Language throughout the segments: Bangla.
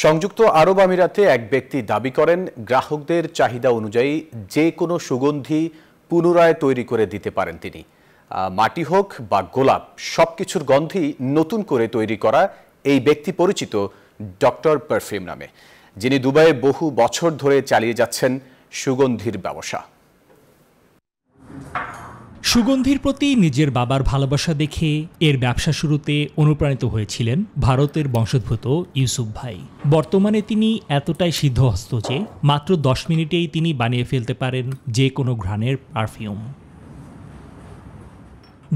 সংযুক্ত আরব আমিরাতে এক ব্যক্তি দাবি করেন গ্রাহকদের চাহিদা অনুযায়ী যে কোনো সুগন্ধি পুনরায় তৈরি করে দিতে পারেন তিনি। মাটি হোক বা গোলাপ, সবকিছুর গন্ধই নতুন করে তৈরি করা এই ব্যক্তি পরিচিত ডক্টর পারফিউম নামে, যিনি দুবাইয়ে বহু বছর ধরে চালিয়ে যাচ্ছেন সুগন্ধির ব্যবসা। সুগন্ধির প্রতি নিজের বাবার ভালোবাসা দেখে এর ব্যবসা শুরুতে অনুপ্রাণিত হয়েছিলেন ভারতের বংশোদ্ভূত ইউসুফ ভাই। বর্তমানে তিনি এতটাই সিদ্ধহস্ত যে মাত্র 10 মিনিটেই তিনি বানিয়ে ফেলতে পারেন যে কোনো ঘ্রাণের পারফিউম।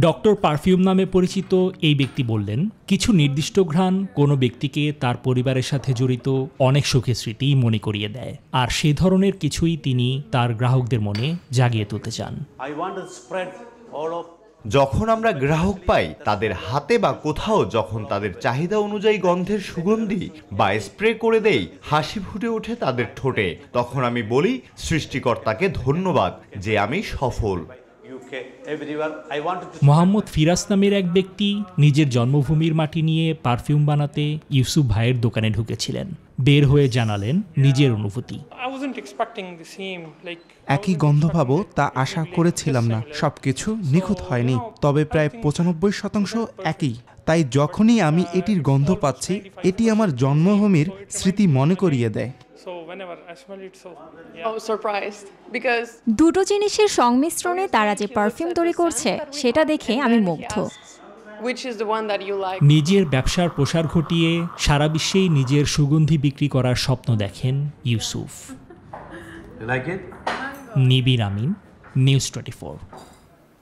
ডক্টর পারফিউম নামে পরিচিত এই ব্যক্তি বললেন, কিছু নির্দিষ্ট ঘ্রাণ কোনো ব্যক্তিকে তার পরিবারের সাথে জড়িত অনেক সুখের স্মৃতি মনে করিয়ে দেয়, আর সেই ধরনের কিছুই তিনি তার গ্রাহকদের মনে জাগিয়ে তুলতে চান। যখন আমরা গ্রাহক পাই, তাদের হাতে বা কোথাও যখন তাদের চাহিদা অনুযায়ী গন্ধের সুগন্ধি বা স্প্রে করে দেই, হাসি ফুটে ওঠে তাদের ঠোঁটে। তখন আমি বলি সৃষ্টিকর্তাকে ধন্যবাদ যে আমি সফল। মোহাম্মদ ফিরাজ নামের এক ব্যক্তি নিজের জন্মভূমির মাটি নিয়ে পারফিউম বানাতে ইউসুফ ভাইয়ের দোকানে ঢুকেছিলেন। বের হয়ে জানালেন নিজের অনুভূতি। একই গন্ধ পাবো তা আশা করেছিলাম না। সবকিছু নিখুঁত হয়নি, তবে প্রায় 95% একই। তাই যখনই আমি এটির গন্ধ পাচ্ছি, এটি আমার জন্মভূমির স্মৃতি মনে করিয়ে দেয়। দুটো জিনিসের সংমিশ্রণে তারা যে পারফিউম তৈরি করছে সেটা দেখে আমি মুগ্ধ। নিজের ব্যবসার প্রসার ঘটিয়ে সারা বিশ্বেই নিজের সুগন্ধি বিক্রি করার স্বপ্ন দেখেন ইউসুফ। নিবির আমিন, নিউজ 24।